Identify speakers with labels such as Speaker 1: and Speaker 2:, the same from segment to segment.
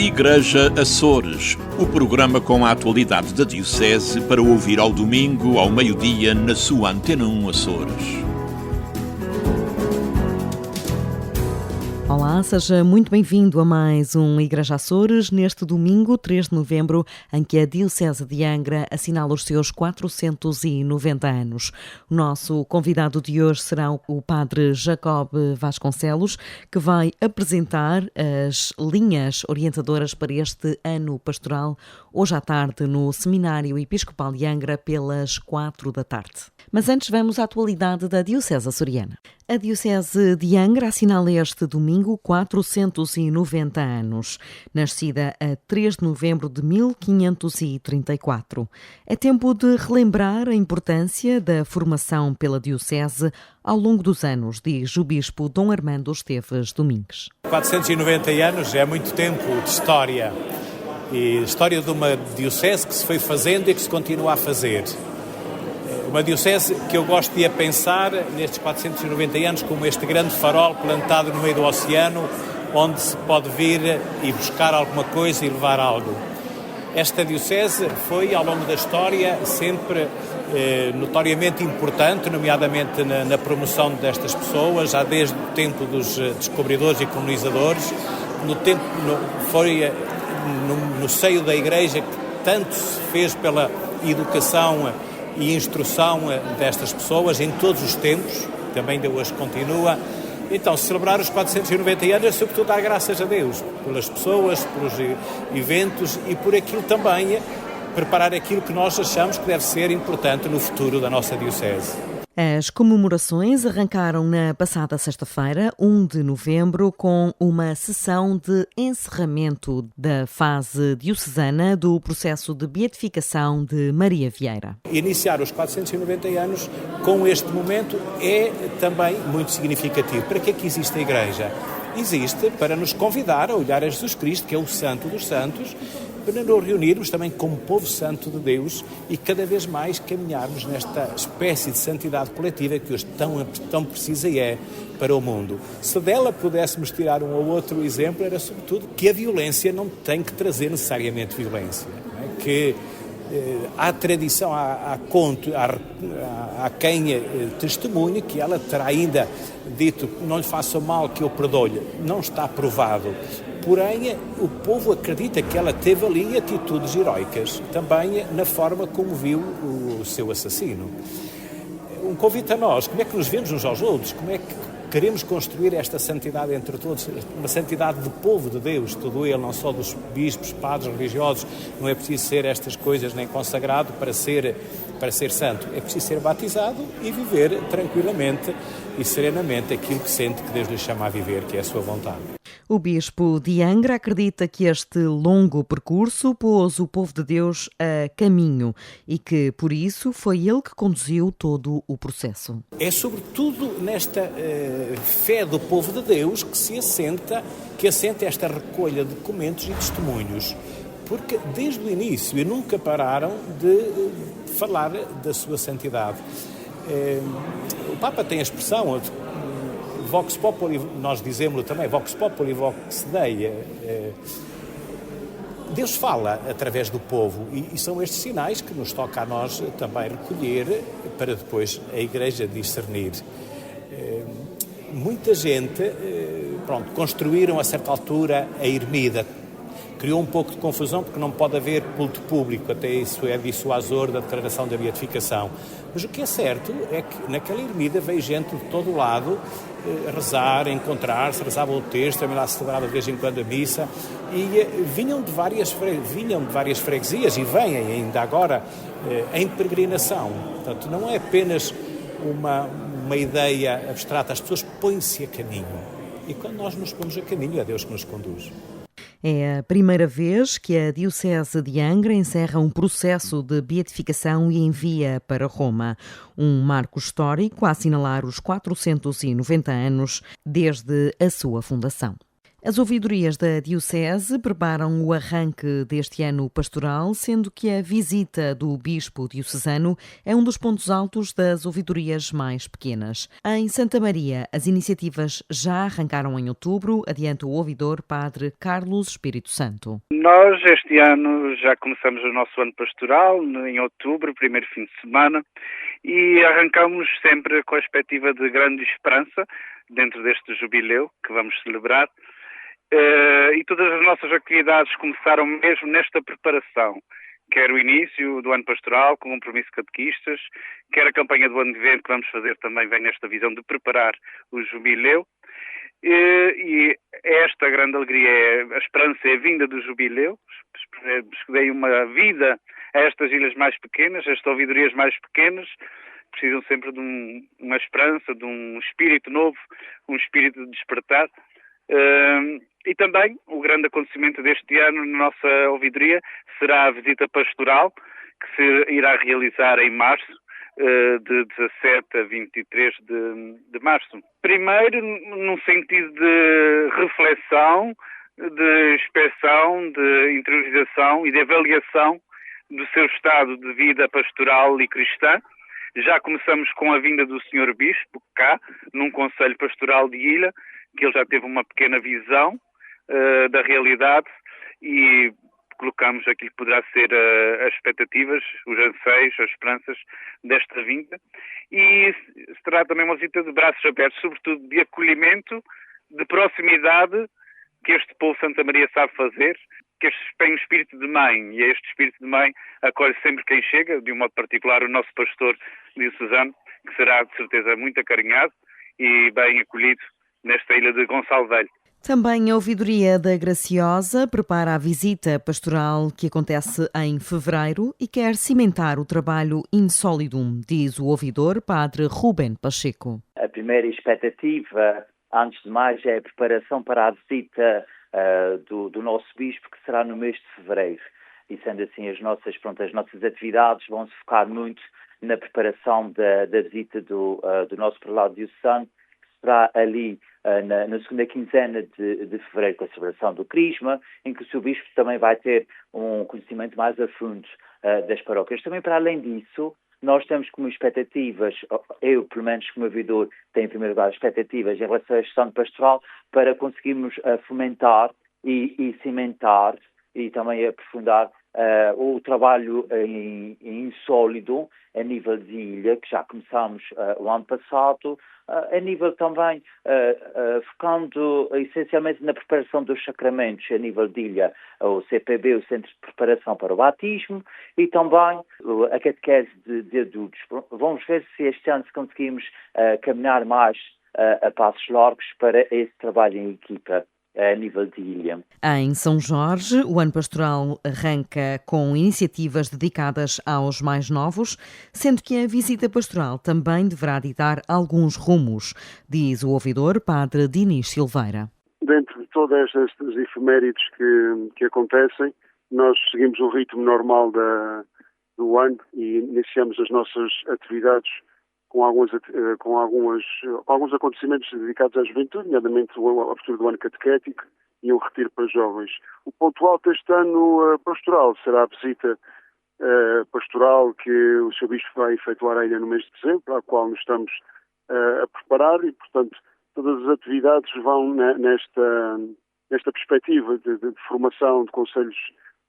Speaker 1: Igreja Açores, o programa com a atualidade da Diocese para ouvir ao domingo, ao meio-dia, na sua Antena 1 Açores.
Speaker 2: Olá, seja muito bem-vindo a mais um Igreja Açores, neste domingo, 3 de novembro, em que a Diocese de Angra assinala os seus 490 anos. O nosso convidado de hoje será o Padre Jacob Vasconcelos, que vai apresentar as linhas orientadoras para este ano pastoral, hoje à tarde, no Seminário Episcopal de Angra, pelas 4 da tarde. Mas antes vamos à atualidade da Diocese açoriana. A Diocese de Angra assinala este domingo 490 anos, nascida a 3 de novembro de 1534. É tempo de relembrar a importância da formação pela Diocese ao longo dos anos, diz o Bispo Dom Armando Esteves Domingues.
Speaker 3: 490 anos é muito tempo de história, e história de uma Diocese que se foi fazendo e que se continua a fazer. Uma diocese que eu gosto de pensar nestes 490 anos como este grande farol plantado no meio do oceano, onde se pode vir e buscar alguma coisa e levar algo. Esta diocese foi, ao longo da história, sempre notoriamente importante, nomeadamente na promoção destas pessoas, já desde o tempo dos descobridores e colonizadores, foi no seio da Igreja que tanto se fez pela educação e instrução destas pessoas em todos os tempos, também ainda hoje continua. Então, celebrar os 490 anos é sobretudo dar graças a Deus, pelas pessoas, pelos eventos e por aquilo também, preparar aquilo que nós achamos que deve ser importante no futuro da nossa Diocese.
Speaker 2: As comemorações arrancaram na passada sexta-feira, 1 de novembro, com uma sessão de encerramento da fase diocesana do processo de beatificação de Maria Vieira.
Speaker 3: Iniciar os 490 anos com este momento é também muito significativo. Para que é que existe a Igreja? Existe para nos convidar a olhar a Jesus Cristo, que é o Santo dos Santos, para nos reunirmos também como povo santo de Deus e cada vez mais caminharmos nesta espécie de santidade coletiva que hoje tão precisa é para o mundo. Se dela pudéssemos tirar um ou outro exemplo, era sobretudo que a violência não tem que trazer necessariamente violência. Não é? Que há tradição, há quem testemunhe que ela terá ainda dito não lhe faça mal que eu perdoe-lhe. Não está provado. Porém, o povo acredita que ela teve ali atitudes heroicas, também na forma como viu o seu assassino. Um convite a nós, como é que nos vemos uns aos outros? Como é que queremos construir esta santidade entre todos, uma santidade do povo de Deus, todo ele, não só dos bispos, padres, religiosos. Não é preciso ser estas coisas nem consagrado para ser santo. É preciso ser batizado e viver tranquilamente e serenamente aquilo que sente que Deus lhe chama a viver, que é a sua vontade.
Speaker 2: O Bispo de Angra acredita que este longo percurso pôs o povo de Deus a caminho e que, por isso, foi ele que conduziu todo o processo.
Speaker 3: É sobretudo nesta fé do povo de Deus que assenta esta recolha de documentos e testemunhos, porque desde o início nunca pararam de falar da sua santidade. O Papa tem a expressão Vox Populi, nós dizemos também, Vox Populi, Vox Dei. Deus fala através do povo e são estes sinais que nos toca a nós também recolher para depois a Igreja discernir. Muita gente, construíram a certa altura a ermida. Criou um pouco de confusão porque não pode haver culto público, até isso é dissuasor da declaração da beatificação. Mas o que é certo é que naquela ermida veio gente de todo o lado rezar, encontrar-se, rezava o texto, também lá se celebrava de vez em quando a missa, e vinham de várias freguesias e vêm ainda agora em peregrinação. Portanto, não é apenas uma ideia abstrata, as pessoas põem-se a caminho. E quando nós nos pomos a caminho, é Deus que nos conduz.
Speaker 2: É a primeira vez que a Diocese de Angra encerra um processo de beatificação e envia para Roma, um marco histórico a assinalar os 490 anos desde a sua fundação. As ouvidorias da Diocese preparam o arranque deste ano pastoral, sendo que a visita do Bispo diocesano é um dos pontos altos das ouvidorias mais pequenas. Em Santa Maria, as iniciativas já arrancaram em outubro, adianta o ouvidor Padre Carlos Espírito Santo.
Speaker 4: Nós, este ano, já começamos o nosso ano pastoral, em outubro, primeiro fim de semana, e arrancamos sempre com a perspectiva de grande esperança, dentro deste jubileu que vamos celebrar. E todas as nossas atividades começaram mesmo nesta preparação, quer o início do ano pastoral com o compromisso catequistas, quer a campanha do ano de vento que vamos fazer também vem nesta visão de preparar o jubileu. E esta grande alegria, a esperança é a vinda do jubileu. Dei uma vida a estas ilhas mais pequenas, a estas ouvidorias mais pequenas, precisam sempre de uma esperança, de um espírito novo, um espírito de despertar. E também o grande acontecimento deste ano na nossa ouvidoria será a visita pastoral, que se irá realizar em março, de 17 a 23 de março. Primeiro, num sentido de reflexão, de inspeção, de interiorização e de avaliação do seu estado de vida pastoral e cristã. Já começamos com a vinda do Sr. Bispo, cá, num Conselho Pastoral de Ilha, que ele já teve uma pequena visão da realidade e colocamos aquilo que poderá ser as expectativas, os anseios, as esperanças desta vinda. E será também uma visita de braços abertos, sobretudo de acolhimento, de proximidade, que este povo Santa Maria sabe fazer, que este tem um espírito de mãe, e este espírito de mãe acolhe sempre quem chega, de um modo particular o nosso pastor diocesano, que será de certeza muito acarinhado e bem acolhido nesta ilha de Gonçalo Velho.
Speaker 2: Também a ouvidoria da Graciosa prepara a visita pastoral que acontece em fevereiro e quer cimentar o trabalho Insolidum, diz o ouvidor Padre Rubén Pacheco.
Speaker 5: A primeira expectativa, antes de mais, é a preparação para a visita do nosso bispo, que será no mês de fevereiro. E sendo assim, as nossas atividades vão se focar muito na preparação da visita do nosso prelado diocesano, que será ali na segunda quinzena de fevereiro, com a celebração do Crisma, em que o seu bispo também vai ter um conhecimento mais a fundo das paróquias. Também, para além disso, nós temos como expectativas, eu, pelo menos como ouvidor, tenho em primeiro lugar expectativas em relação à gestão pastoral para conseguirmos fomentar e cimentar e também aprofundar o trabalho em sólido a nível de ilha, que já começamos o ano passado, a nível também focando essencialmente na preparação dos sacramentos a nível de ilha, o CPB, o Centro de Preparação para o Batismo, e também a catequese de adultos. Vamos ver se este ano conseguimos caminhar mais a passos largos para esse trabalho em equipa a nível de ilha.
Speaker 2: Em São Jorge, o ano pastoral arranca com iniciativas dedicadas aos mais novos, sendo que a visita pastoral também deverá ditar alguns rumos, diz o ouvidor Padre Dinis Silveira.
Speaker 6: Dentro de todas estas efemérides que acontecem, nós seguimos o ritmo normal do ano e iniciamos as nossas atividades com alguns acontecimentos dedicados à juventude, nomeadamente a abertura do ano catequético e um retiro para jovens. O ponto alto deste ano pastoral será a visita pastoral que o Sr. Bispo vai efetuar à ilha no mês de dezembro, à qual nos estamos a preparar e, portanto, todas as atividades vão nesta perspectiva de formação de conselhos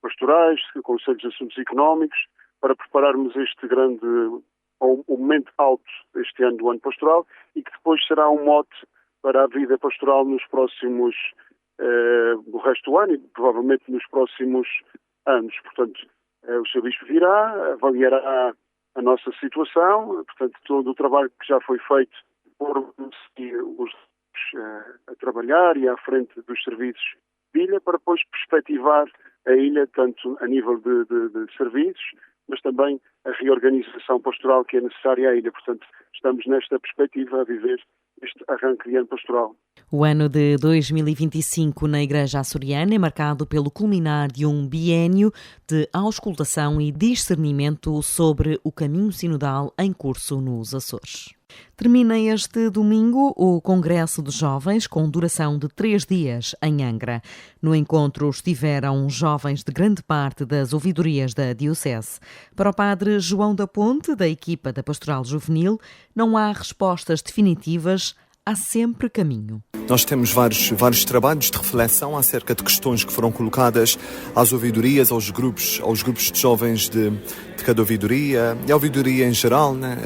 Speaker 6: pastorais, de conselhos de assuntos económicos, para prepararmos este grande o momento alto deste ano do ano pastoral e que depois será um mote para a vida pastoral nos próximos, do resto do ano e provavelmente nos próximos anos. Portanto, o Sr. Bispo virá, avaliará a nossa situação, portanto, todo o trabalho que já foi feito por a trabalhar e à frente dos serviços de ilha, para depois perspectivar a ilha, tanto a nível de serviços, mas também a reorganização pastoral que é necessária à ilha. Portanto, estamos nesta perspectiva a viver este arranque de ano pastoral.
Speaker 2: O ano de 2025 na Igreja Açoriana é marcado pelo culminar de um biénio de auscultação e discernimento sobre o caminho sinodal em curso nos Açores. Termina este domingo o Congresso de Jovens, com duração de 3 dias, em Angra. No encontro estiveram jovens de grande parte das ouvidorias da Diocese. Para o padre João da Ponte, da equipa da Pastoral Juvenil, não há respostas definitivas, há sempre caminho.
Speaker 7: Nós temos vários trabalhos de reflexão acerca de questões que foram colocadas às ouvidorias, aos grupos de jovens de cada ouvidoria e a ouvidoria em geral, né?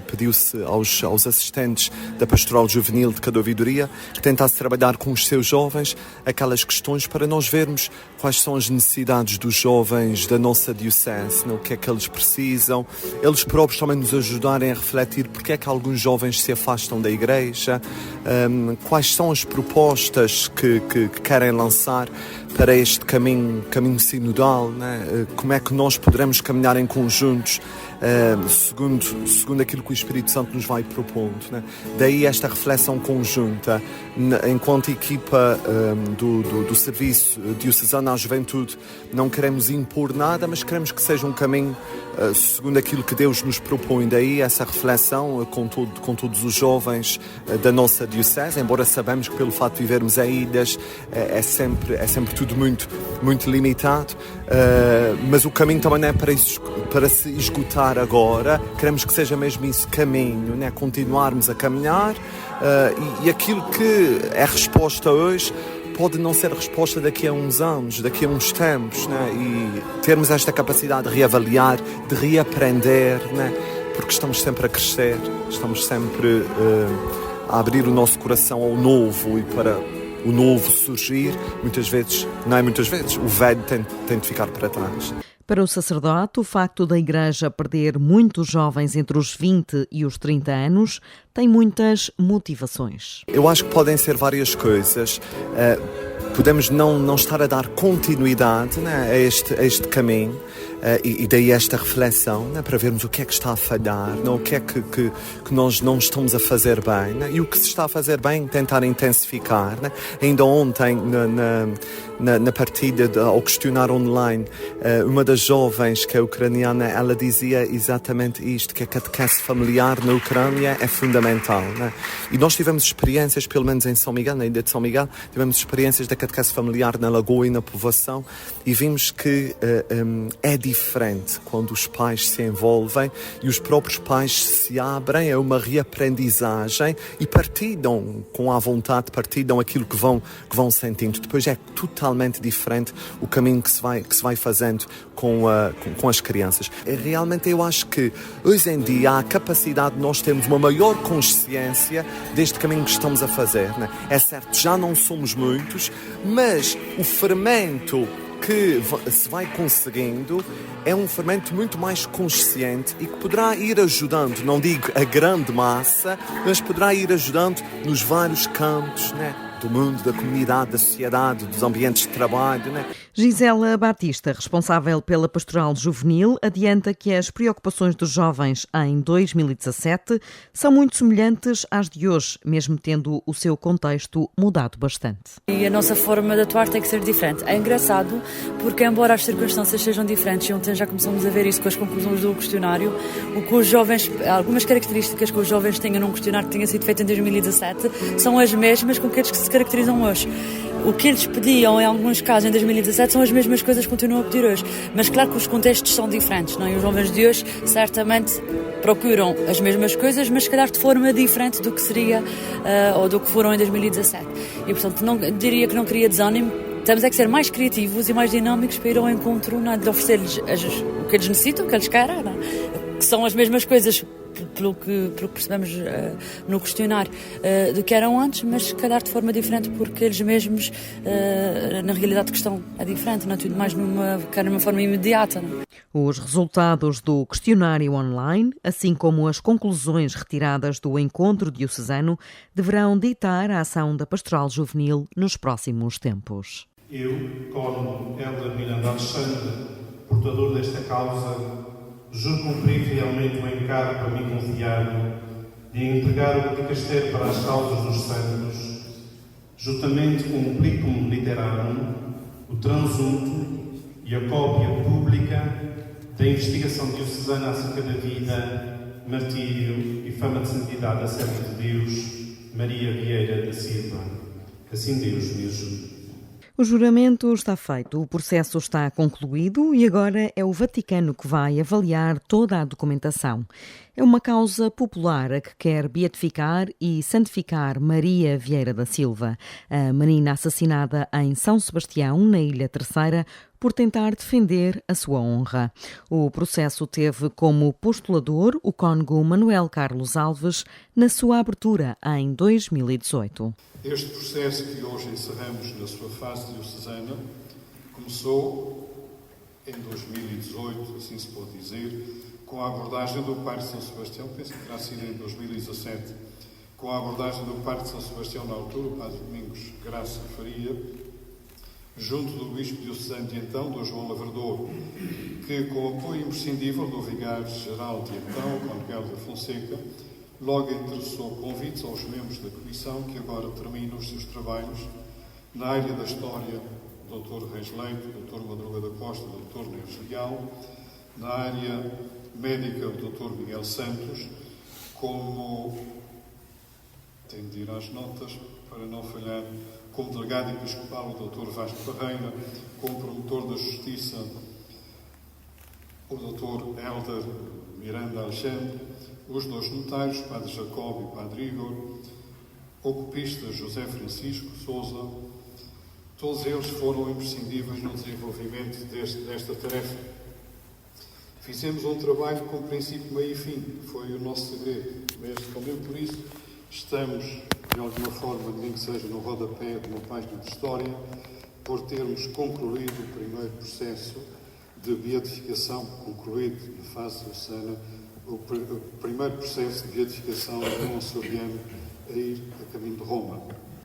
Speaker 7: Pediu-se aos assistentes da Pastoral Juvenil de cada ouvidoria que tentasse trabalhar com os seus jovens aquelas questões para nós vermos quais são as necessidades dos jovens da nossa diocese, né? O que é que eles precisam, eles próprios também nos ajudarem a refletir porque é que alguns jovens se afastam da igreja, quais são as propostas que querem lançar para este caminho sinodal, né? Como é que nós poderemos caminhar em conjuntos segundo aquilo que o Espírito Santo nos vai propondo, né? Daí esta reflexão conjunta enquanto equipa do Serviço Diocesano à Juventude. Não queremos impor nada, mas queremos que seja um caminho segundo aquilo que Deus nos propõe. Daí essa reflexão com todos os jovens da nossa diocese, embora sabemos que pelo fato de vivermos em ilhas é sempre tudo muito, muito limitado, mas o caminho também não é para se esgotar agora. Queremos que seja mesmo esse caminho, né? Continuarmos a caminhar e aquilo que é resposta hoje pode não ser resposta daqui a uns anos, daqui a uns tempos, né? E termos esta capacidade de reavaliar, de reaprender, né? Porque estamos sempre a crescer, estamos sempre a abrir o nosso coração ao novo e para o novo surgir. Muitas vezes, o velho tem de ficar para trás.
Speaker 2: Para o sacerdote, o facto da Igreja perder muitos jovens entre os 20 e os 30 anos tem muitas motivações.
Speaker 7: Eu acho que podem ser várias coisas. Podemos não estar a dar continuidade, né, a este caminho, e daí esta reflexão, né, para vermos o que é que está a falhar, né, o que é que nós não estamos a fazer bem, né, e o que se está a fazer bem tentar intensificar. Né. Ainda ontem, na partilha ao questionário online, uma das jovens, que é ucraniana, ela dizia exatamente isto, que a catequese familiar na Ucrânia é fundamental. Né. E nós tivemos experiências, pelo menos em São Miguel, na ilha de São Miguel, tivemos experiências da catequese familiar na Lagoa e na povoação, e vimos que é diferente quando os pais se envolvem e os próprios pais se abrem a uma reaprendizagem e partilham com a vontade, partilham aquilo que vão sentindo. Depois é totalmente diferente o caminho que se vai fazendo com as crianças. Realmente eu acho que hoje em dia há a capacidade de nós termos uma maior consciência deste caminho que estamos a fazer. Né? É certo, já não somos muitos, mas o fermento que se vai conseguindo é um fermento muito mais consciente e que poderá ir ajudando, não digo a grande massa, mas poderá ir ajudando nos vários campos, né? Do mundo, da comunidade, da sociedade, dos ambientes de trabalho. Né?
Speaker 2: Gisela Batista, responsável pela Pastoral Juvenil, adianta que as preocupações dos jovens em 2017 são muito semelhantes às de hoje, mesmo tendo o seu contexto mudado bastante.
Speaker 8: E a nossa forma de atuar tem que ser diferente. É engraçado porque, embora as circunstâncias sejam diferentes, e ontem já começamos a ver isso com as conclusões do questionário, o que os jovens, algumas características que os jovens tinham num questionário que tinha sido feito em 2017 são as mesmas com aqueles que se caracterizam hoje. O que eles pediam, em alguns casos, em 2017, são as mesmas coisas que continuam a pedir hoje. Mas claro que os contextos são diferentes, não é? E os jovens de hoje, certamente, procuram as mesmas coisas, mas se calhar de forma diferente do que seria ou do que foram em 2017. E, portanto, diria que não cria desânimo. Temos é que ser mais criativos e mais dinâmicos para ir ao encontro, não é? De oferecer-lhes o que eles necessitam, o que eles querem, não é? Que são as mesmas coisas, pelo que percebemos no questionário, do que eram antes, mas se calhar de forma diferente, porque eles mesmos, na realidade, a questão é diferente, não é? Tudo mais numa forma imediata. Não é?
Speaker 2: Os resultados do questionário online, assim como as conclusões retiradas do encontro diocesano, deverão ditar a ação da Pastoral Juvenil nos próximos tempos.
Speaker 9: Eu, como Helder Miranda Alexandre, portador desta causa, juro cumprir fielmente o encargo para mim confiado de entregar o dicasterio para as causas dos santos, juntamente com o Plicum Literarum, o transunto e a cópia pública da investigação diocesana acerca da vida martírio e fama de santidade a serva de Deus, Maria Vieira da Silva. Assim Deus me ajude.
Speaker 2: O juramento está feito, o processo está concluído e agora é o Vaticano que vai avaliar toda a documentação. É uma causa popular a que quer beatificar e santificar Maria Vieira da Silva, a menina assassinada em São Sebastião, na Ilha Terceira, por tentar defender a sua honra. O processo teve como postulador o cônego Manuel Carlos Alves na sua abertura em 2018.
Speaker 10: Este processo que hoje encerramos na sua fase diocesana começou em 2018, assim se pode dizer, com a abordagem do Padre de São Sebastião, penso que terá sido em 2017, com a abordagem do Padre de São Sebastião na altura, o Padre Domingos Graça Faria, junto do Bispo diocesano de então, do João Lavrador, que, com apoio imprescindível do Vigário-Geral de então, com Miguel da Fonseca, logo interessou convites aos membros da Comissão, que agora terminam os seus trabalhos na área da História, Dr. Reis Leite, Dr. Madruga da Costa, Dr. Neves Leal, na área médica, o Dr. Miguel Santos, como, tenho de ir às notas para não falhar, como delegado episcopal, o Dr. Vasco Parreira, como promotor da Justiça, o Dr. Hélder Miranda Alexandre, os dois notários, Padre Jacob e Padre Igor, o copista José Francisco Sousa, todos eles foram imprescindíveis no desenvolvimento desta tarefa. Fizemos um trabalho com princípio, meio e fim, foi o nosso segredo. Mesmo por isso, estamos, de alguma forma, nem que seja no rodapé de uma página de história, por termos concluído o primeiro processo de beatificação, concluído na fase diocesana, o primeiro processo de beatificação de um açoriano a ir a caminho de Roma.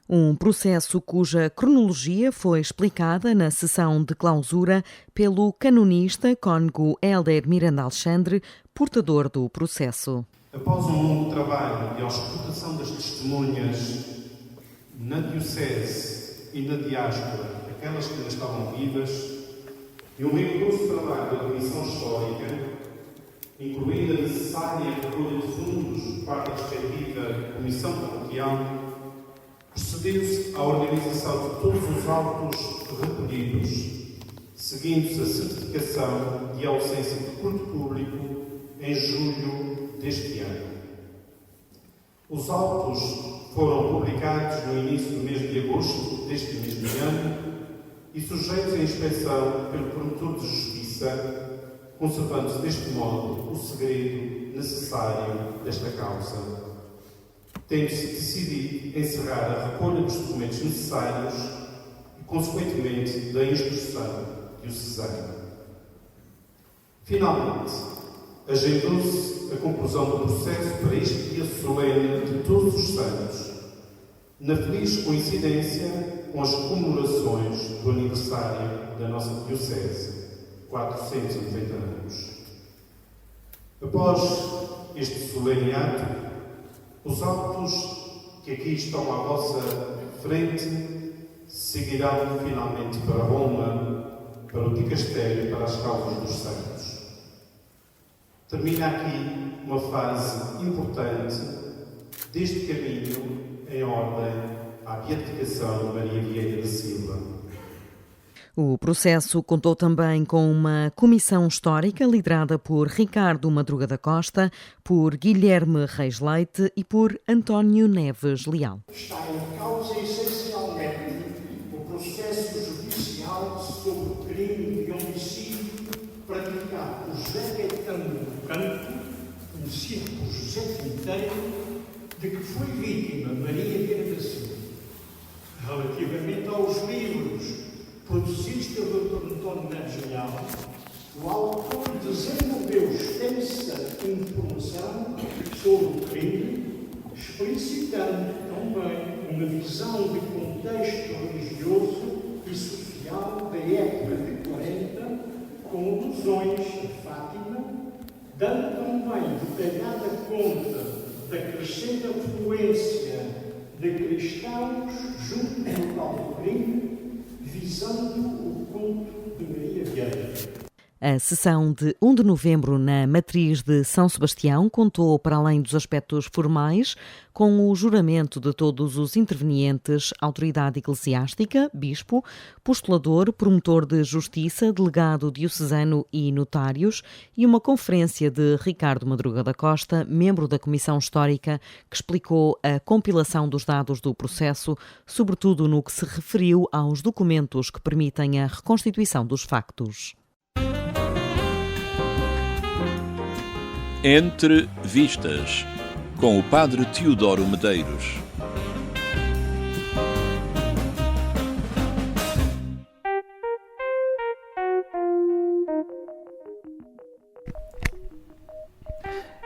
Speaker 2: Um processo cuja cronologia foi explicada na sessão de clausura pelo canonista cônego Hélder Miranda Alexandre, portador do processo.
Speaker 9: Após um longo trabalho de auscultação das testemunhas na Diocese e na Diáspora, aquelas que ainda estavam vivas, e um rigoroso trabalho da Comissão Histórica, incluindo a necessária recolha de fundos por parte da respectiva Comissão Paroquial, procedeu-se à organização de todos os autos recolhidos, seguindo-se a certificação de ausência de culto público em julho deste ano. Os autos foram publicados no início do mês de agosto deste mesmo ano e sujeitos à inspeção pelo promotor de justiça, conservando-se deste modo o segredo necessário desta causa. Tendo-se decidido encerrar a recolha dos documentos necessários e, consequentemente, da instrução diocesana. Finalmente, agendou-se a conclusão do processo para este dia solene de Todos os Santos, na feliz coincidência com as comemorações do aniversário da nossa Diocese, 490 anos. Após este solene ato, os autos que aqui estão à vossa frente seguirão finalmente para Roma, para o dicastério, para as causas dos santos. Termina aqui uma fase importante deste caminho em ordem à beatificação de Maria Vieira da Silva.
Speaker 2: O processo contou também com uma comissão histórica liderada por Ricardo Madruga da Costa, por Guilherme Reis Leite e por António Neves Leal.
Speaker 11: Está em causa essencialmente o processo judicial sobre o crime de homicídio praticado por José Gaetano do Campo, conhecido por José Quinteiro, de que foi vítima Maria Vieira da Silva. Relativamente aos livros produzidos pelo Dr. António Neves Leal, o autor desenvolveu extensa informação sobre o crime, explicitando também uma visão de contexto religioso e social da época de 40, com alusões a Fátima, dando também detalhada conta da crescente afluência de cristãos junto ao local do crime, visando o culto de Maria Vieira.
Speaker 2: A sessão de 1 de novembro na Matriz de São Sebastião contou, para além dos aspectos formais, com o juramento de todos os intervenientes, autoridade eclesiástica, bispo, postulador, promotor de justiça, delegado diocesano e notários, e uma conferência de Ricardo Madruga da Costa, membro da Comissão Histórica, que explicou a compilação dos dados do processo, sobretudo no que se referiu aos documentos que permitem a reconstituição dos factos.
Speaker 1: Entre Vistas, com o padre Teodoro Medeiros.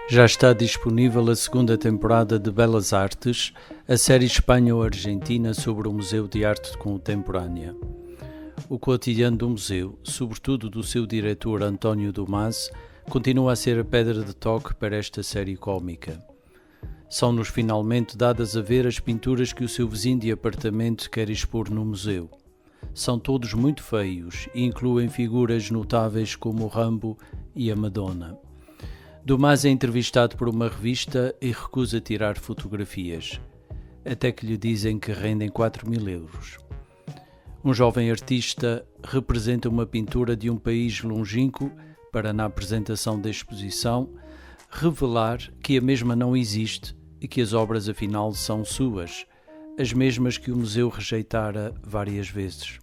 Speaker 12: Já está disponível a segunda temporada de Belas Artes, a série espanho-argentina sobre o Museu de Arte Contemporânea. O cotidiano do museu, sobretudo do seu diretor António Dumas, continua a ser a pedra de toque para esta série cómica. São-nos finalmente dadas a ver as pinturas que o seu vizinho de apartamento quer expor no museu. São todos muito feios e incluem figuras notáveis como o Rambo e a Madonna. Dumas é entrevistado por uma revista e recusa tirar fotografias, até que lhe dizem que rendem 4.000 euros. Um jovem artista representa uma pintura de um país longínquo para, na apresentação da exposição, revelar que a mesma não existe e que as obras afinal são suas, as mesmas que o museu rejeitara várias vezes.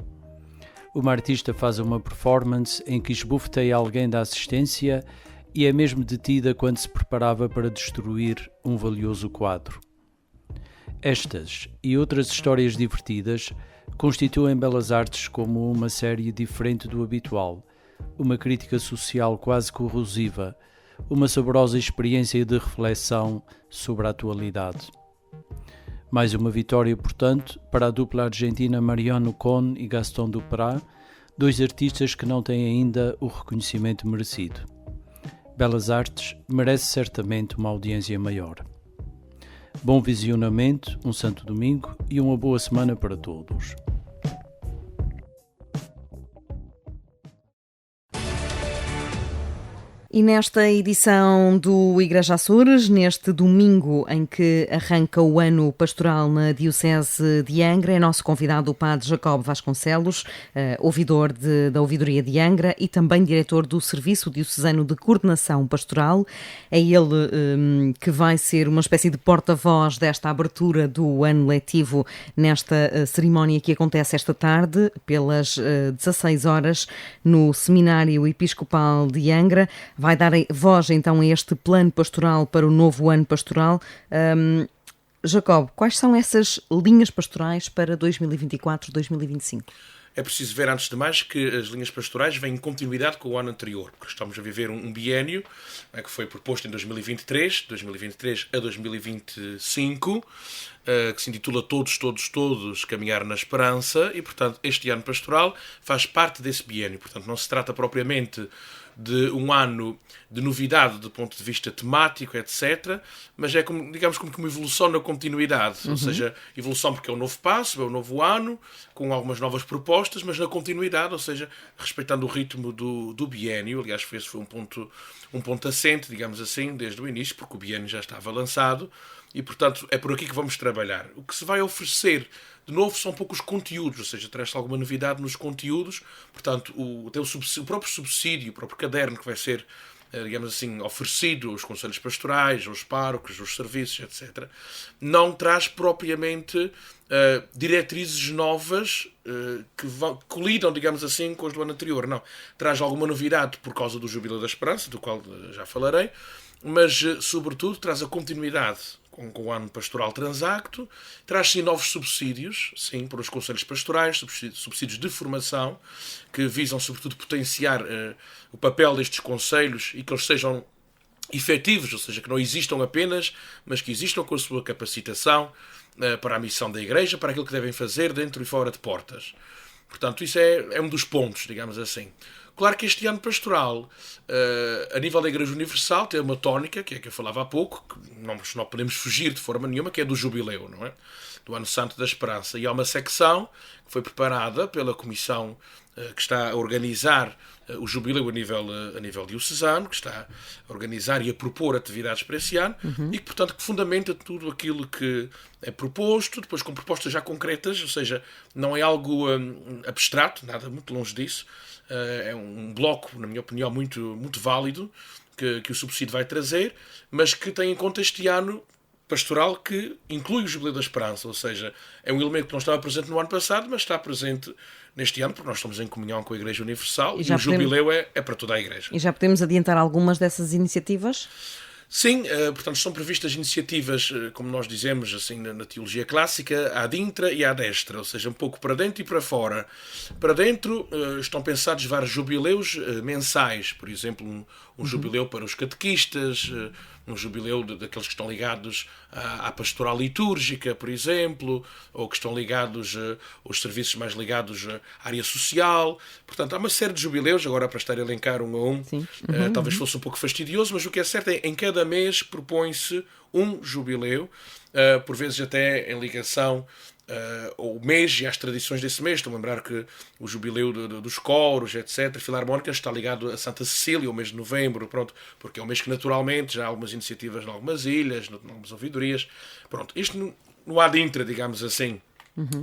Speaker 12: Uma artista faz uma performance em que esbofeteia alguém da assistência e é mesmo detida quando se preparava para destruir um valioso quadro. Estas e outras histórias divertidas constituem Belas Artes como uma série diferente do habitual, uma crítica social quase corrosiva, uma saborosa experiência de reflexão sobre a atualidade. Mais uma vitória, portanto, para a dupla argentina Mariano Con e Gastón Duprat, dois artistas que não têm ainda o reconhecimento merecido. Belas Artes merece certamente uma audiência maior. Bom visionamento, um santo domingo e uma boa semana para todos.
Speaker 2: E nesta edição do Igreja Açores, neste domingo em que arranca o ano pastoral na Diocese de Angra, é nosso convidado o padre Jacob Vasconcelos, ouvidor da Ouvidoria de Angra e também diretor do Serviço Diocesano de Coordenação Pastoral. É ele que vai ser uma espécie de porta-voz desta abertura do ano letivo nesta cerimónia que acontece esta tarde, pelas 16 horas, no Seminário Episcopal de Angra. Vai dar voz então a este plano pastoral para o novo ano pastoral. Jacob, quais são essas linhas pastorais para 2024-2025?
Speaker 13: É preciso ver, antes de mais, que as linhas pastorais vêm em continuidade com o ano anterior, porque estamos a viver um biénio que foi proposto em 2023 a 2025, que se intitula Todos, Caminhar na Esperança, e, portanto, este ano pastoral faz parte desse biénio. Portanto, não se trata propriamente de um ano de novidade do ponto de vista temático, etc., mas é como, digamos, como uma evolução na continuidade, ou seja, evolução porque é um novo passo, é um novo ano, com algumas novas propostas, mas na continuidade, ou seja, respeitando o ritmo do biénio. Aliás, esse foi um ponto assente, digamos assim, desde o início, porque o biénio já estava lançado, e, portanto, é por aqui que vamos trabalhar. O que se vai oferecer, de novo, são poucos conteúdos, ou seja, traz-se alguma novidade nos conteúdos. Portanto, o próprio subsídio, o próprio caderno que vai ser, digamos assim, oferecido aos conselhos pastorais, aos párocos, aos serviços, etc., não traz propriamente diretrizes novas que colidam, digamos assim, com as do ano anterior. Não. Traz alguma novidade por causa do Jubileu da Esperança, do qual já falarei, mas, sobretudo, traz a continuidade com o ano pastoral transacto, traz sim novos subsídios, sim, para os conselhos pastorais, subsídios de formação, que visam sobretudo potenciar o papel destes conselhos e que eles sejam efetivos, ou seja, que não existam apenas, mas que existam com a sua capacitação para a missão da Igreja, para aquilo que devem fazer dentro e fora de portas. Portanto, isso é um dos pontos, digamos assim. Claro que este ano pastoral, a nível da Igreja Universal, tem uma tónica, que é que eu falava há pouco, que não podemos fugir de forma nenhuma, que é do jubileu, não é? do Ano Santo da Esperança. E há uma secção que foi preparada pela comissão que está a organizar o jubileu a nível diocesano, que está a organizar e a propor atividades para esse ano, e que, portanto, que fundamenta tudo aquilo que é proposto, depois com propostas já concretas, ou seja, não é algo abstrato, nada muito longe disso, é um bloco, na minha opinião, muito, muito válido, que o subsídio vai trazer, mas que tem em conta este ano pastoral que inclui o Jubileu da Esperança, ou seja, é um elemento que não estava presente no ano passado, mas está presente neste ano, porque nós estamos em comunhão com a Igreja Universal e o Jubileu é para toda a Igreja.
Speaker 2: E já podemos adiantar algumas dessas iniciativas?
Speaker 13: Sim, portanto, estão previstas iniciativas, como nós dizemos assim na teologia clássica, à dintra e à destra, ou seja, um pouco para dentro e para fora. Para dentro estão pensados vários jubileus mensais, por exemplo, um jubileu para os catequistas, um jubileu daqueles que estão ligados à pastoral litúrgica, por exemplo, ou que estão ligados aos serviços mais ligados à área social. Portanto, há uma série de jubileus, agora para estar a elencar um a um, talvez fosse um pouco fastidioso, mas o que é certo é que em cada mês propõe-se um jubileu, por vezes até em ligação ao mês e às tradições desse mês. Estou a lembrar que o jubileu dos coros, etc., filarmónicas, está ligado a Santa Cecília, o mês de novembro, pronto, porque é um mês que naturalmente já há algumas iniciativas em algumas ilhas, em algumas ouvidorias. Pronto, isto no ad intra, digamos assim.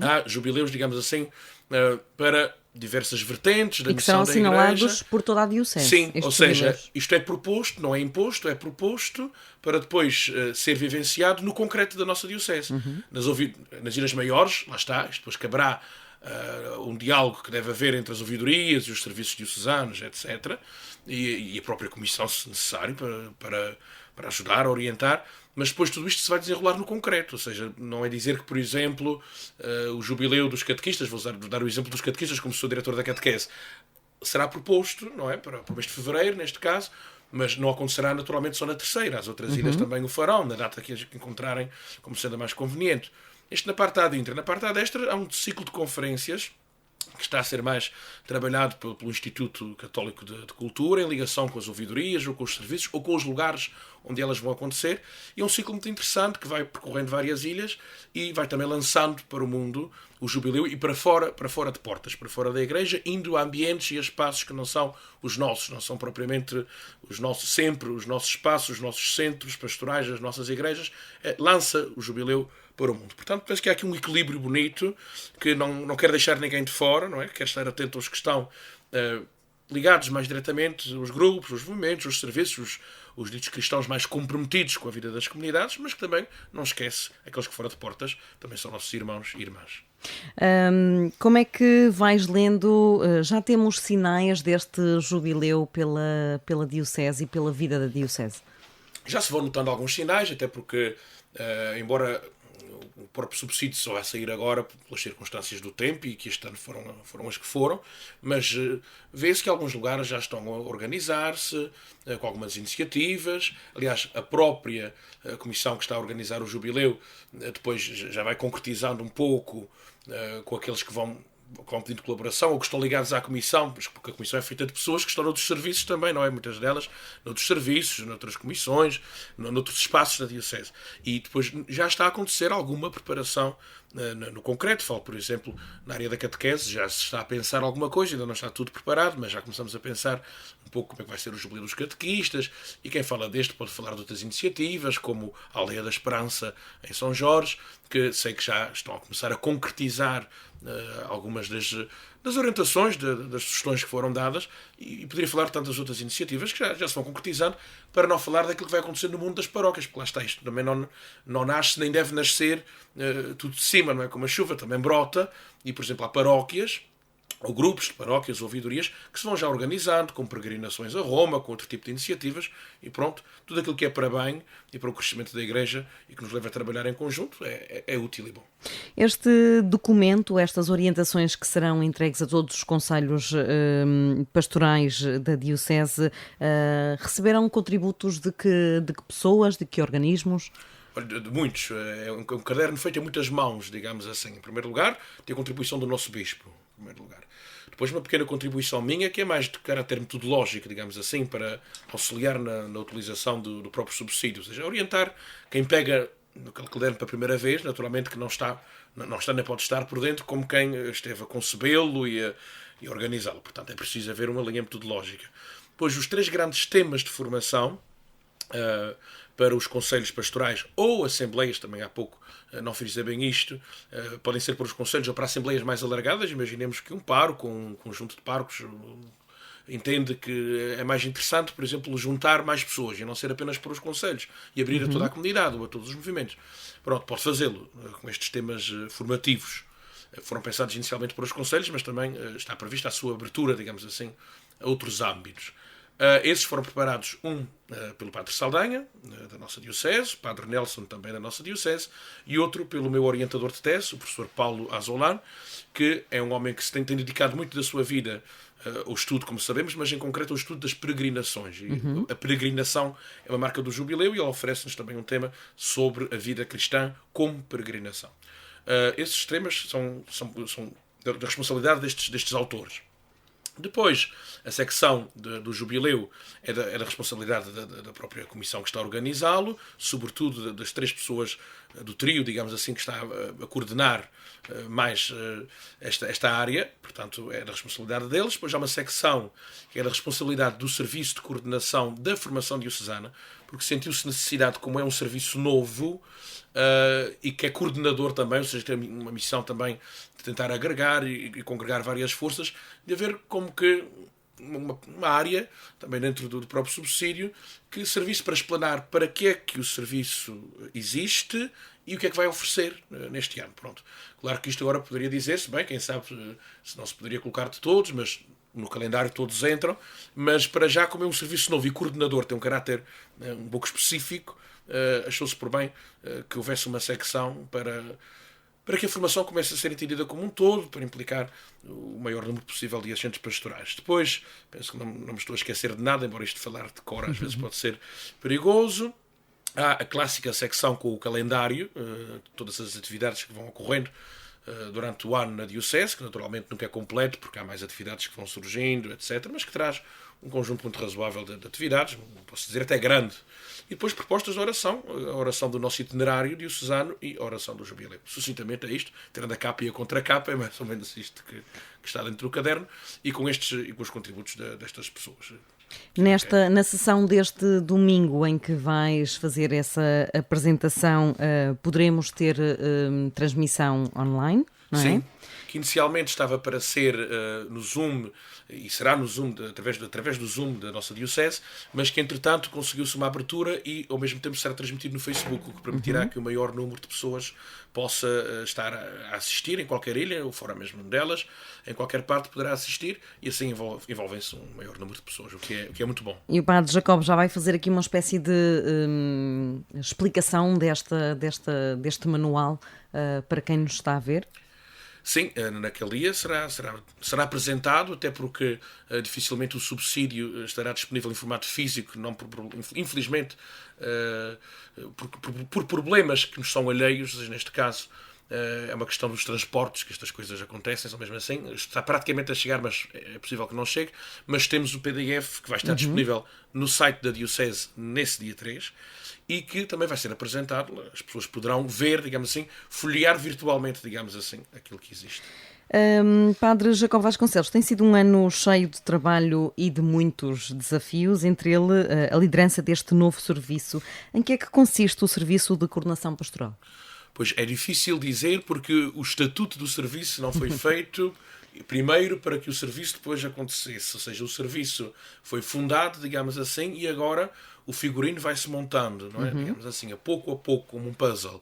Speaker 13: Há jubileus, digamos assim, para diversas vertentes da missão da Igreja.
Speaker 2: E que serão assinalados por toda a Diocese.
Speaker 13: Sim, ou seja, isto é proposto, não é imposto, é proposto para depois ser vivenciado no concreto da nossa Diocese. Nas ilhas maiores, lá está, isto depois caberá um diálogo que deve haver entre as ouvidorias e os serviços diocesanos, etc. E a própria comissão, se necessário, para ajudar a orientar. Mas depois tudo isto se vai desenrolar no concreto, ou seja, não é dizer que, por exemplo, o jubileu dos catequistas, vou dar o exemplo dos catequistas como sou diretor da catequese, será proposto, não é, para o mês de fevereiro, neste caso, mas não acontecerá naturalmente só na terceira, as outras ilhas também o farão, na data que encontrarem como sendo a mais conveniente. Isto na parte ad intra. Na parte ad destra há um ciclo de conferências que está a ser mais trabalhado pelo Instituto Católico de Cultura, em ligação com as ouvidorias, ou com os serviços, ou com os lugares onde elas vão acontecer. E é um ciclo muito interessante que vai percorrendo várias ilhas e vai também lançando para o mundo o jubileu e para fora de portas, para fora da Igreja, indo a ambientes e a espaços que não são os nossos, não são propriamente os nossos espaços, os nossos centros pastorais, as nossas igrejas. Lança o jubileu para o mundo. Portanto, penso que há aqui um equilíbrio bonito, que não quer deixar ninguém de fora, não é? Quer estar atento aos que estão ligados mais diretamente, os grupos, os movimentos, os serviços, os ditos cristãos mais comprometidos com a vida das comunidades, mas que também não esquece aqueles que fora de portas também são nossos irmãos e irmãs.
Speaker 2: Como é que vais lendo? Já temos sinais deste jubileu pela Diocese e pela vida da Diocese? Já
Speaker 13: se vão notando alguns sinais, até porque, embora o próprio subsídio só vai sair agora pelas circunstâncias do tempo e que este ano foram as que foram, mas vê-se que alguns lugares já estão a organizar-se com algumas iniciativas. Aliás, a própria comissão que está a organizar o jubileu depois já vai concretizando um pouco com aqueles que vão pedindo colaboração ou que estão ligados à comissão, porque a comissão é feita de pessoas que estão noutros serviços também, não é? Muitas delas noutros serviços, noutras comissões, noutros espaços da Diocese. E depois já está a acontecer alguma preparação no concreto. Falo, por exemplo, na área da catequese, já se está a pensar alguma coisa, ainda não está tudo preparado, mas já começamos a pensar um pouco como é que vai ser o jubileu dos catequistas, e quem fala deste pode falar de outras iniciativas, como a Aldeia da Esperança em São Jorge, que sei que já estão a começar a concretizar algumas das orientações, das sugestões que foram dadas, e poderia falar de tantas outras iniciativas que já se vão concretizando, para não falar daquilo que vai acontecer no mundo das paróquias, porque lá está, isto também não nasce nem deve nascer tudo de cima, não é? Como a chuva também brota, e por exemplo há paróquias, ou grupos de paróquias, ou ouvidorias, que se vão já organizando, com peregrinações a Roma, com outro tipo de iniciativas, e pronto, tudo aquilo que é para bem e para o crescimento da Igreja e que nos leva a trabalhar em conjunto é útil e bom.
Speaker 2: Este documento, estas orientações que serão entregues a todos os conselhos pastorais da Diocese, receberão contributos de que pessoas, de que organismos?
Speaker 13: De muitos. É um caderno feito em muitas mãos, digamos assim. Em primeiro lugar, tem a contribuição do nosso bispo, em primeiro lugar. Depois uma pequena contribuição minha, que é mais de caráter metodológico, digamos assim, para auxiliar na utilização do próprio subsídio. Ou seja, orientar quem pega no Calcederno pela primeira vez, naturalmente que não está nem pode estar por dentro como quem esteve a concebê-lo e a organizá-lo. Portanto, é preciso haver uma linha metodológica. Pois os 3 grandes temas de formação para os conselhos pastorais ou assembleias, também há pouco não fiz bem isto, podem ser para os conselhos ou para assembleias mais alargadas. Imaginemos que um pároco, um conjunto de párocos, entende que é mais interessante, por exemplo, juntar mais pessoas e não ser apenas para os conselhos e abrir a toda a comunidade ou a todos os movimentos. Pronto, pode fazê-lo com estes temas formativos. Foram pensados inicialmente para os conselhos, mas também está prevista a sua abertura, digamos assim, a outros âmbitos. Esses foram preparados, pelo Padre Saldanha, da nossa Diocese, Padre Nelson, também da nossa Diocese, e outro pelo meu orientador de tese, o professor Paulo Azolan, que é um homem que se tem dedicado muito da sua vida ao estudo, como sabemos, mas em concreto ao estudo das peregrinações. E a peregrinação é uma marca do Jubileu e ele oferece-nos também um tema sobre a vida cristã como peregrinação. Esses temas são da responsabilidade destes autores. Depois, a secção do Jubileu é da responsabilidade da própria comissão que está a organizá-lo, sobretudo das 3 pessoas do trio, digamos assim, que está a coordenar mais esta área, portanto é da responsabilidade deles. Depois há uma secção que é da responsabilidade do Serviço de Coordenação da Formação Diocesana, porque sentiu-se necessidade, como é um serviço novo e que é coordenador também, ou seja, tem uma missão também de tentar agregar e congregar várias forças, de haver como que uma área, também dentro do próprio subsídio, que servisse para explanar para que é que o serviço existe e o que é que vai oferecer neste ano. Pronto. Claro que isto agora poderia dizer-se, bem, quem sabe se não se poderia colocar de todos, mas no calendário todos entram, mas para já, como é um serviço novo e coordenador, tem um caráter um pouco específico, achou-se por bem que houvesse uma secção para que a formação comece a ser entendida como um todo, para implicar o maior número possível de agentes pastorais. Depois, penso que não me estou a esquecer de nada, embora isto de falar de cor às vezes pode ser perigoso. Há a clássica secção com o calendário, todas as atividades que vão ocorrendo durante o ano na Diocese, que naturalmente nunca é completo, porque há mais atividades que vão surgindo, etc., mas que traz um conjunto muito razoável de atividades, posso dizer até grande. E depois propostas de oração, a oração do nosso itinerário diocesano e a oração do Jubileu. Sucintamente é isto, tirando a capa e a contracapa, é mais ou menos isto que está dentro do caderno, e com os contributos destas pessoas.
Speaker 2: Na sessão deste domingo em que vais fazer essa apresentação, poderemos ter transmissão online, não é?
Speaker 13: Sim, que inicialmente estava para ser no Zoom, e será no Zoom, através do Zoom da nossa Diocese, mas que entretanto conseguiu-se uma abertura e ao mesmo tempo será transmitido no Facebook, o que permitirá que o maior número de pessoas possa estar a assistir em qualquer ilha, ou fora mesmo delas, em qualquer parte poderá assistir, e assim envolvem-se um maior número de pessoas, o que é muito bom.
Speaker 2: E o Padre Jacob já vai fazer aqui uma espécie de explicação deste manual para quem nos está a ver?
Speaker 13: Sim, naquele dia será apresentado, até porque dificilmente o subsídio estará disponível em formato físico, infelizmente, por problemas que nos são alheios, neste caso é uma questão dos transportes, que estas coisas acontecem, são mesmo assim, está praticamente a chegar, mas é possível que não chegue, mas temos o PDF que vai estar disponível no site da Diocese nesse dia 3, e que também vai ser apresentado, as pessoas poderão ver, digamos assim, folhear virtualmente, digamos assim, aquilo que existe.
Speaker 2: Padre Jacob Vasconcelos, tem sido um ano cheio de trabalho e de muitos desafios, entre ele a liderança deste novo serviço. Em que é que consiste o Serviço de Coordenação Pastoral?
Speaker 13: Pois é difícil dizer, porque o estatuto do serviço não foi feito primeiro para que o serviço depois acontecesse. Ou seja, o serviço foi fundado, digamos assim, e agora o figurino vai-se montando, não é? Digamos assim, a pouco, como um puzzle.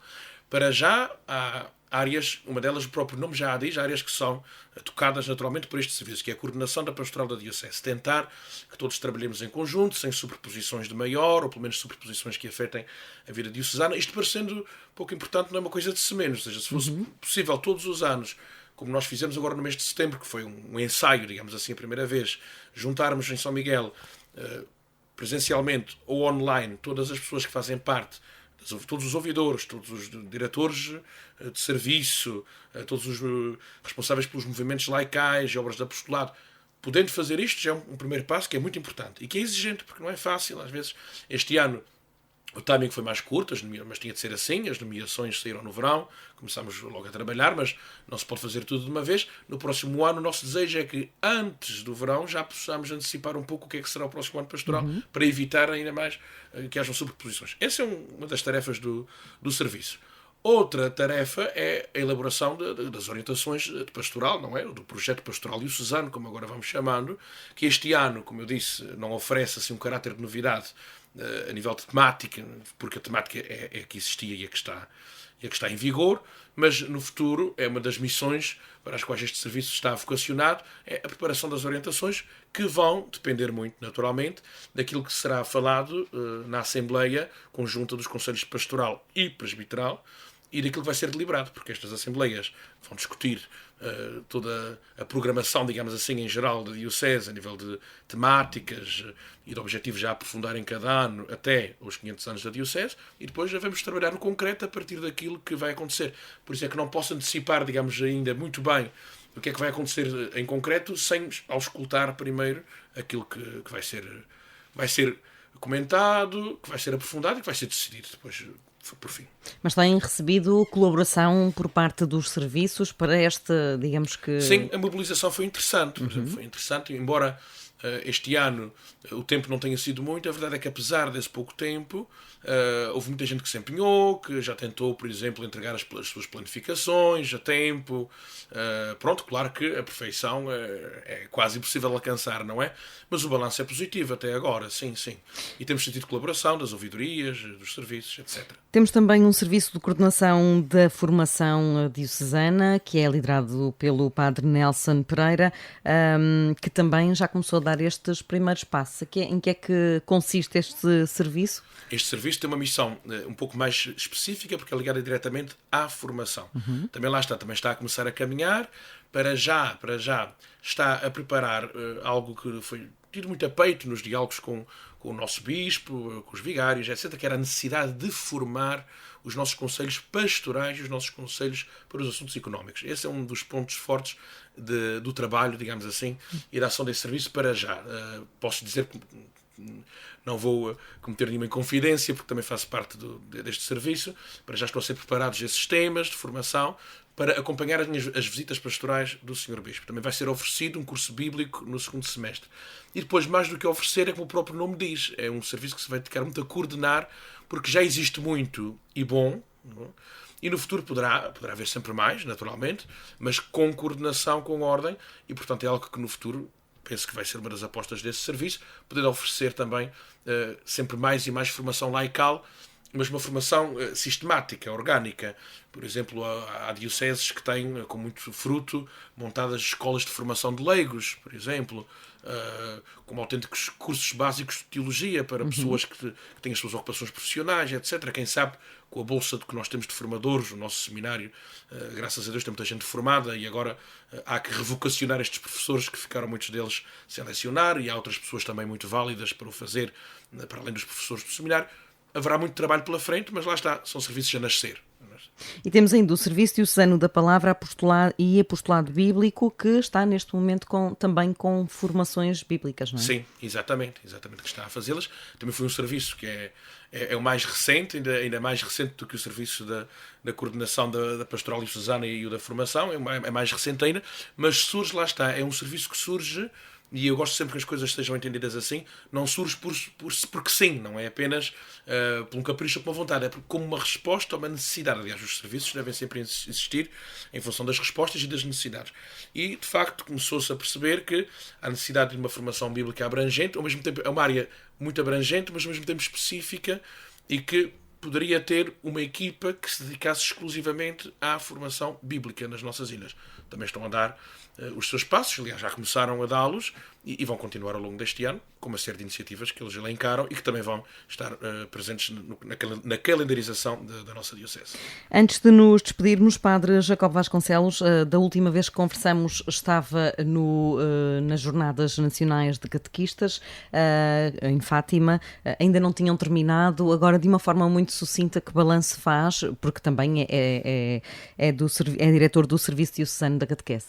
Speaker 13: Para já há áreas, uma delas o próprio nome já diz, áreas que são tocadas naturalmente por este serviço, que é a coordenação da pastoral da Diocese. Tentar que todos trabalhemos em conjunto, sem sobreposições de maior, ou pelo menos sobreposições que afetem a vida diocesana. Isto parecendo pouco importante, não é uma coisa de se menos. Ou seja, se fosse possível todos os anos, como nós fizemos agora no mês de setembro, que foi um ensaio, digamos assim, a primeira vez, juntarmos em São Miguel presencialmente ou online todas as pessoas que fazem parte, todos os ouvidores, todos os diretores de serviço, todos os responsáveis pelos movimentos laicais e obras de apostolado, podendo fazer isto já é um primeiro passo que é muito importante e que é exigente, porque não é fácil. Às vezes, este ano, O timing foi mais curto, mas tinha de ser assim. As nomeações saíram no verão, começámos logo a trabalhar, mas não se pode fazer tudo de uma vez. No próximo ano, o nosso desejo é que antes do verão já possamos antecipar um pouco o que é que será o próximo ano pastoral, para evitar ainda mais que hajam sobreposições. Essa é uma das tarefas do serviço. Outra tarefa é a elaboração das orientações de pastoral, não é? Do projeto pastoral diocesano, como agora vamos chamando, que este ano, como eu disse, não oferece assim um caráter de novidade a nível de temática, porque a temática é a que existia e a que está em vigor, mas no futuro é uma das missões para as quais este serviço está vocacionado, é a preparação das orientações, que vão depender muito, naturalmente, daquilo que será falado na Assembleia Conjunta dos Conselhos de Pastoral e Presbiteral, e daquilo que vai ser deliberado, porque estas assembleias vão discutir toda a programação, digamos assim, em geral da Diocese, a nível de temáticas e de objetivos já a aprofundar em cada ano até os 500 anos da Diocese, e depois já vamos trabalhar no concreto a partir daquilo que vai acontecer. Por isso é que não posso antecipar, digamos, ainda muito bem o que é que vai acontecer em concreto, sem auscultar primeiro aquilo que vai ser comentado, que vai ser aprofundado e que vai ser decidido depois, por fim.
Speaker 2: Mas têm recebido colaboração por parte dos serviços para esta, digamos que...
Speaker 13: Sim, a mobilização foi interessante. Por exemplo, foi interessante, embora este ano o tempo não tenha sido muito, a verdade é que apesar desse pouco tempo, houve muita gente que se empenhou, que já tentou, por exemplo, entregar as suas planificações a tempo. Pronto, claro que a perfeição é quase impossível alcançar, não é? Mas o balanço é positivo até agora, sim. E temos sentido colaboração das ouvidorias, dos serviços, etc.
Speaker 2: Temos também um serviço de coordenação da formação diocesana, que é liderado pelo padre Nelson Pereira, que também já começou a dar estes primeiros passos. Em que é que consiste este serviço?
Speaker 13: Este serviço tem uma missão um pouco mais específica, porque é ligada diretamente à formação. Também está a começar a caminhar, para já está a preparar algo que foi tido muito a peito nos diálogos com o nosso bispo, com os vigários, etc., que era a necessidade de formar os nossos conselhos pastorais e os nossos conselhos para os assuntos económicos. Esse é um dos pontos fortes do trabalho, digamos assim, e da ação desse serviço para já. Posso dizer que não vou cometer nenhuma inconfidência, porque também faço parte deste serviço. Para já estão a ser preparados esses temas de formação para acompanhar as visitas pastorais do Sr. Bispo. Também vai ser oferecido um curso bíblico no segundo semestre. E depois, mais do que oferecer, é como o próprio nome diz, é um serviço que se vai dedicar muito a coordenar, porque já existe muito e bom, não é? E no futuro poderá haver sempre mais, naturalmente, mas com coordenação, com ordem, e portanto é algo que no futuro penso que vai ser uma das apostas desse serviço, poder oferecer também sempre mais e mais formação laical, mas uma formação sistemática, orgânica. Por exemplo, há dioceses que têm, com muito fruto, montadas escolas de formação de leigos, por exemplo, como autênticos cursos básicos de teologia para pessoas que têm as suas ocupações profissionais, etc. Quem sabe, com a bolsa que nós temos de formadores, o nosso seminário, graças a Deus, tem muita gente formada e agora há que revocacionar estes professores, que ficaram muitos deles sem lecionar, e há outras pessoas também muito válidas para o fazer, para além dos professores do seminário. Haverá muito trabalho pela frente, mas lá está, são serviços a nascer.
Speaker 2: E temos ainda o Serviço Diocesano da Palavra e Apostolado Bíblico, que está neste momento também com formações bíblicas, não é?
Speaker 13: Sim, exatamente, que está a fazê-las. Também foi um serviço que é o mais recente, ainda mais recente do que o serviço da coordenação da pastoral diocesana e o da formação, é mais recente ainda, mas surge, lá está, é um serviço que surge. E eu gosto sempre que as coisas sejam entendidas assim. Não surge porque sim, não é apenas por um capricho ou por uma vontade, é como uma resposta a uma necessidade. Aliás, os serviços devem sempre existir em função das respostas e das necessidades. E, de facto, começou-se a perceber que há necessidade de uma formação bíblica abrangente, ao mesmo tempo é uma área muito abrangente, mas ao mesmo tempo específica, e que poderia ter uma equipa que se dedicasse exclusivamente à formação bíblica nas nossas ilhas. Também estão a dar os seus passos, aliás, já começaram a dá-los e vão continuar ao longo deste ano, com uma série de iniciativas que eles elencaram e que também vão estar presentes na calendarização da nossa Diocese.
Speaker 2: Antes de nos despedirmos, Padre Jacobo Vasconcelos, da última vez que conversamos estava nas Jornadas Nacionais de Catequistas, em Fátima, ainda não tinham terminado, agora de uma forma muito sucinta, que balanço faz, porque também é diretor do Serviço Diocesano da Catequese.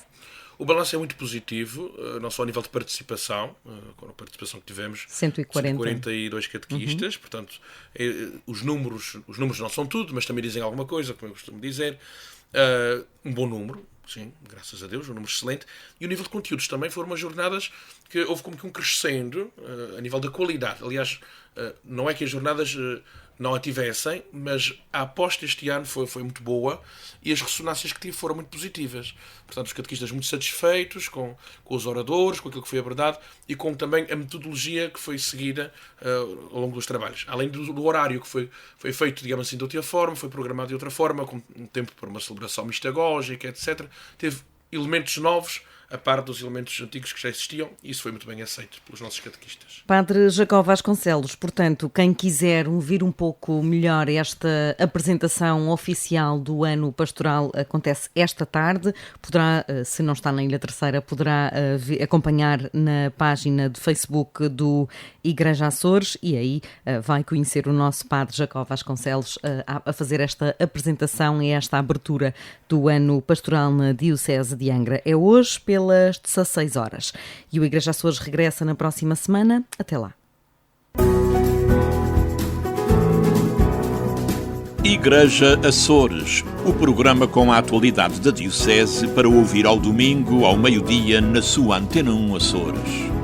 Speaker 13: O balanço é muito positivo, não só a nível de participação, com a participação que tivemos, 142 catequistas, portanto, os números não são tudo, mas também dizem alguma coisa, como eu costumo dizer. Um bom número, sim, graças a Deus, um número excelente. E o nível de conteúdos também foram umas jornadas que houve como que um crescendo a nível da qualidade. Aliás, não é que as jornadas não a tivessem, mas a aposta este ano foi muito boa e as ressonâncias que tive foram muito positivas. Portanto, os catequistas muito satisfeitos com os oradores, com aquilo que foi abordado e com também a metodologia que foi seguida ao longo dos trabalhos. Além do horário que foi feito, digamos assim, de outra forma, foi programado de outra forma, com um tempo para uma celebração mistagógica, etc. Teve elementos novos, a par dos elementos antigos que já existiam, e isso foi muito bem aceito pelos nossos catequistas.
Speaker 2: Padre Jacó Vasconcelos, portanto, quem quiser ouvir um pouco melhor esta apresentação oficial do ano pastoral acontece esta tarde, poderá, se não está na Ilha Terceira, poderá acompanhar na página de Facebook do Igreja Açores e aí vai conhecer o nosso Padre Jacó Vasconcelos a fazer esta apresentação e esta abertura do ano pastoral na Diocese de Angra. É hoje pelas 16 horas. E o Igreja Açores regressa na próxima semana. Até lá.
Speaker 1: Igreja Açores, o programa com a atualidade da Diocese para ouvir ao domingo, ao meio-dia, na sua Antena 1 Açores.